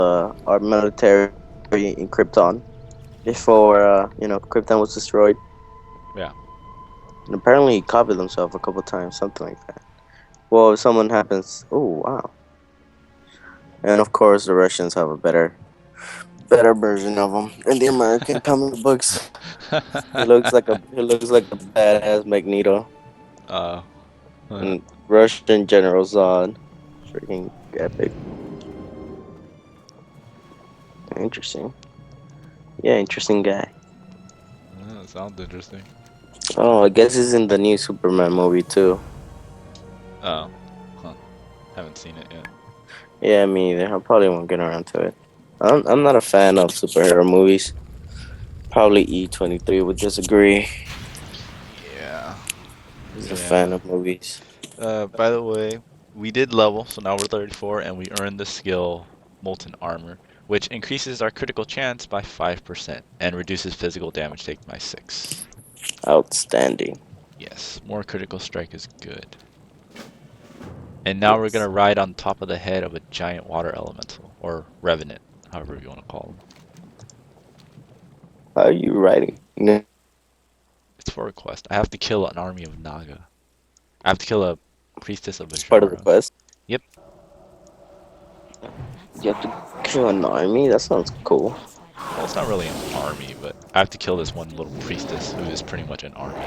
our military in Krypton before Krypton was destroyed. Yeah. And apparently he copied himself a couple times, something like that. Well, if someone happens, oh wow! And of course, the Russians have a better version of him in the American comic books. He looks like a badass Magneto uh, and Russian General Zod. Freaking epic. Interesting. Yeah, interesting guy. sounds interesting. Oh, I guess he's in the new Superman movie too. Oh, huh. Haven't seen it yet. Yeah, me either. I probably won't get around to it. I'm not a fan of superhero movies. Probably E23 would disagree. Yeah. He's a fan Yeah. of movies. By the way, we did level, so now we're 34, and we earned the skill Molten Armor, which increases our critical chance by 5% and reduces physical damage taken by 6. Outstanding. Yes, more critical strike is good. And now we're Yes. gonna ride on top of the head of a giant water elemental, or revenant, however you want to call them. How are you writing? No, It's for a quest. I have to kill an army of Naga. I have to kill a priestess of it's part of the Ajara. quest. Yep. You have to kill an army. That sounds cool. Well, it's not really an army, but I have to kill this one little priestess who is pretty much an army.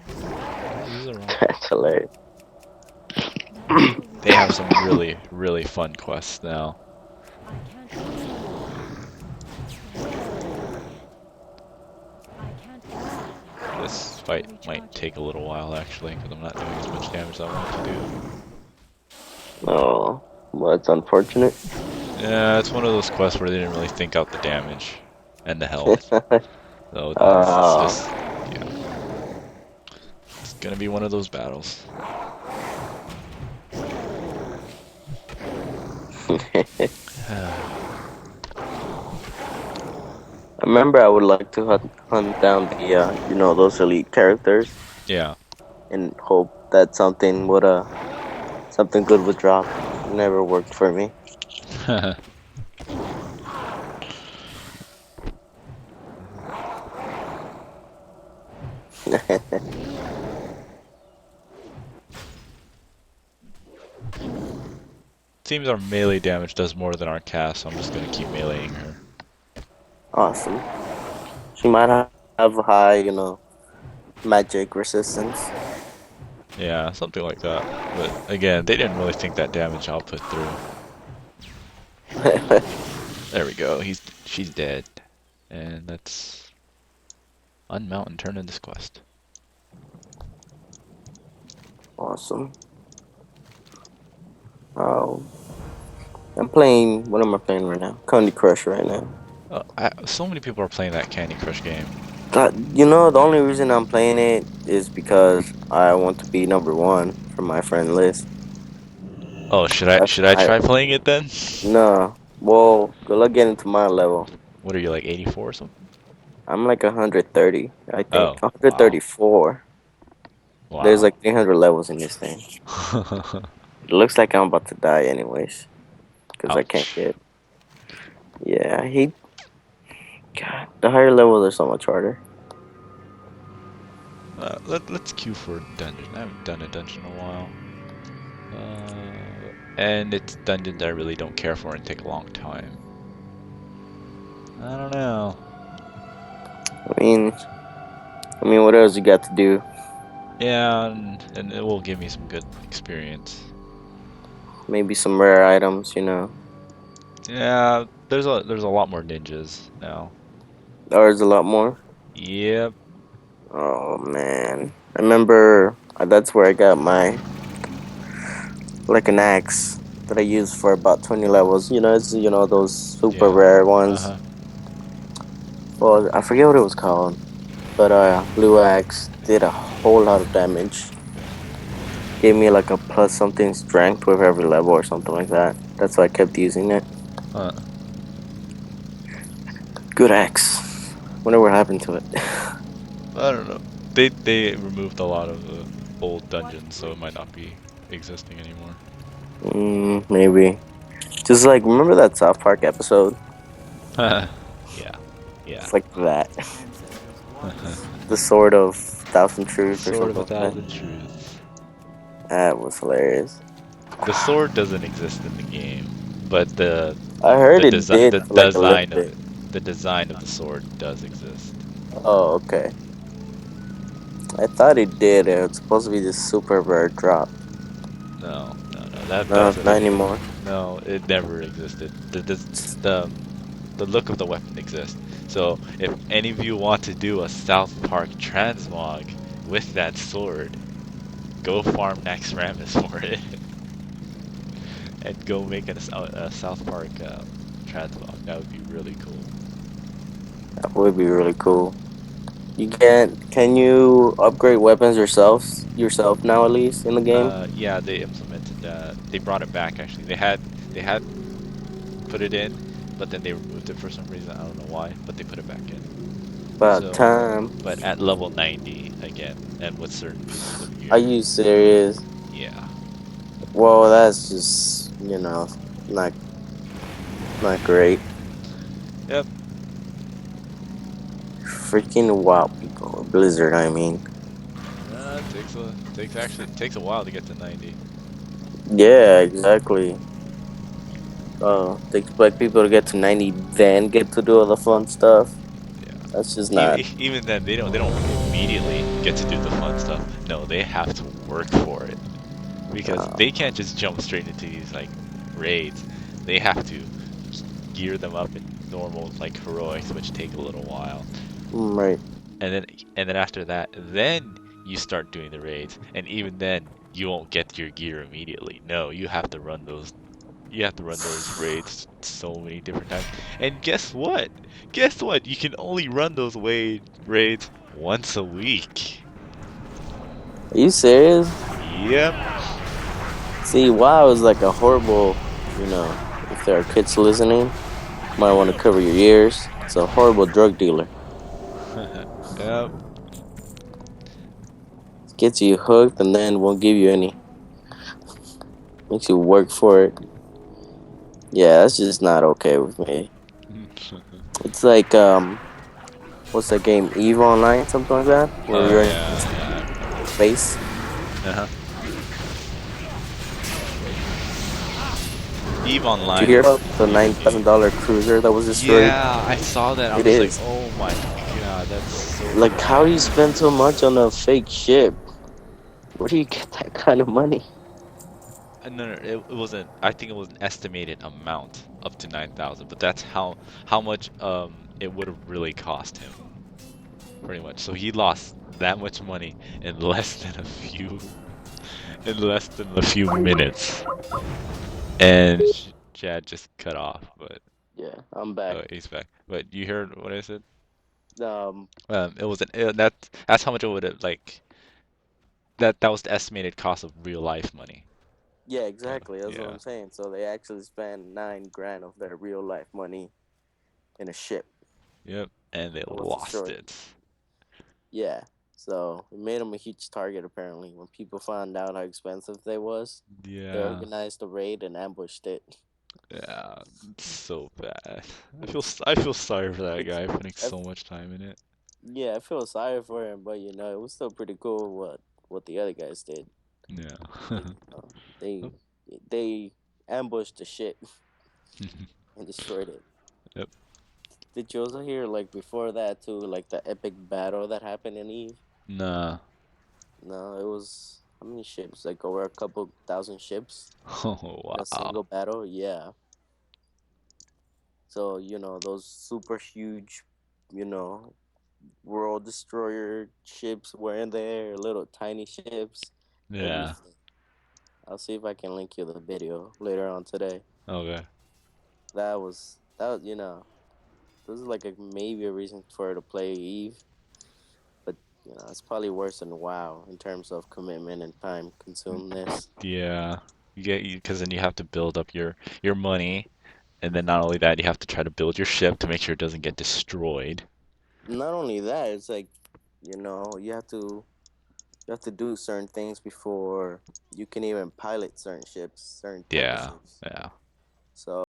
Oh, these are all. That's hilarious. They have some really, really fun quests now. This fight might take a little while actually, because I'm not doing as much damage as I want to do. Oh, well, that's unfortunate. Yeah, it's one of those quests where they didn't really think out the damage and the health. So it's uh, just, yeah, it's gonna be one of those battles. I remember I would like to hunt down the those elite characters Yeah. and hope that something good would drop. It never worked for me. Seems our melee damage does more than our cast, so I'm just gonna keep meleeing her. Awesome. She might have high, magic resistance. Yeah, something like that. But again, they didn't really think that damage output through. There we go. She's dead. And let's unmount and turn in this quest. Awesome. Oh, I'm playing. What am I playing right now? Candy Crush right now. So many people are playing that Candy Crush game. The only reason I'm playing it is because I want to be number one for my friend list. Oh, should I I try playing it then? no. Well, good luck getting to my level. What are you, like 84 or something? I'm like 130, I think. Oh, wow. 134. There's Wow. like 300 levels in this thing. It looks like I'm about to die anyways, because I can't Ouch. get. Yeah, God, the higher levels are so much harder. Let's queue for a dungeon. I haven't done a dungeon in a while. And it's dungeons I really don't care for and take a long time. I don't know. I mean, what else you got to do? Yeah, and it will give me some good experience. Maybe some rare items. Yeah, there's a lot more ninjas now. There's a lot more. Yep. Oh man, I remember that's where I got my like an axe that I used for about 20 levels. It's those super Yeah. rare ones. Uh-huh. Well, I forget what it was called, but blue axe did a whole lot of damage. Gave me like a plus something strength with every level or something like that. That's why I kept using it. Uh, Good axe. Wonder what happened to it. I don't know. They removed a lot of the old dungeons, so it might not be existing anymore. Maybe. Just like remember that South Park episode? Yeah, yeah. It's like that. The Sword of Thousand Truths or Sword of something a like that. thousand truths. That was hilarious. The sword doesn't exist in the game, but I heard it did for like a little bit. the design of the sword does exist. Oh, okay. I thought it did. It's supposed to be this super rare drop. No, no, no, that No, doesn't not exist. anymore. No, it never existed. The the look of the weapon exists. So if any of you want to do a South Park transmog with that sword, go farm Naxxramas for it, and go make a South Park transmog. That would be really cool. That would be really cool. You can you upgrade weapons yourself now at least in the game? Yeah, they implemented that. They brought it back actually. They had put it in, but then they removed it for some reason. I don't know why, but they put it back in. About So, time. but at level 90 again, and with certain pieces of Are gear. you serious? Yeah. Well, that's just not not great. Yep. Freaking WoW people, Blizzard. I mean, It takes a while to get to 90. yeah, exactly. They expect people to get to 90, then get to do all the fun stuff. Yeah. That's just not. Even then they don't immediately get to do the fun stuff. No, they have to work for it because Uh, they can't just jump straight into these like raids. They have to gear them up in normal like heroics, which take a little while. right. And then after that, then you start doing the raids, and even then you won't get your gear immediately. No, you have to run those raids so many different times. And guess what? Guess what? You can only run those raids once a week. Are you serious? Yep. See, WoW is like a horrible. If there are kids listening, might want to cover your ears. It's a horrible drug dealer. Yep. Gets you hooked and then won't give you any. Makes you work for it. Yeah, that's just not okay with me. It's like what's that game? Eve Online, something like that, where Oh you're in yeah, yeah, I remember. space. Uh-huh. Eve Did you Online hear is about the pretty nine good thousand game. dollar cruiser that was destroyed? Yeah, I saw that. I It was like, is. oh my god, that's so Like, how do you bad. spend so much on a fake ship? Where do you get that kind of money? No, no, it wasn't. I think it was an estimated amount up to 9,000, but that's how much it would have really cost him, pretty much. So he lost that much money in less than a few minutes, and Chad just cut off. But Yeah, I'm back. oh, he's back. But you heard what I said? Um, It was that's how much it would have like that was the estimated cost of real life money. yeah, Yeah, exactly. That's what yeah, I'm saying. So they actually spent 9 grand of their real life money in a ship yep, and they that was lost destroyed. it. Yeah, so it made them a huge target. Apparently, when people found out how expensive they was, they Yeah. organized a raid and ambushed it. Yeah, it's so bad. I feel sorry for that It's, guy putting I, so much time in it. yeah, I feel sorry for him, but it was still pretty cool what the other guys did. Yeah. Like, they ambushed the ship and destroyed it. Yep. Did you also hear like before that too, like the epic battle that happened in Eve? Nah. No, it was how many ships? Like over a couple thousand ships Oh in a wow. single battle. Yeah. So those super huge, you know, world destroyer ships were in there, little tiny ships, Yeah. everything. I'll see if I can link you the video later on today. Okay. That was this is like a maybe a reason for her to play Eve, but it's probably worse than WoW in terms of commitment and time consumeness. Yeah. You because then you have to build up your money, and then not only that, you have to try to build your ship to make sure it doesn't get destroyed. Not only that, it's like you have to do certain things before you can even pilot certain ships, certain type of Yeah. ships. Yeah. So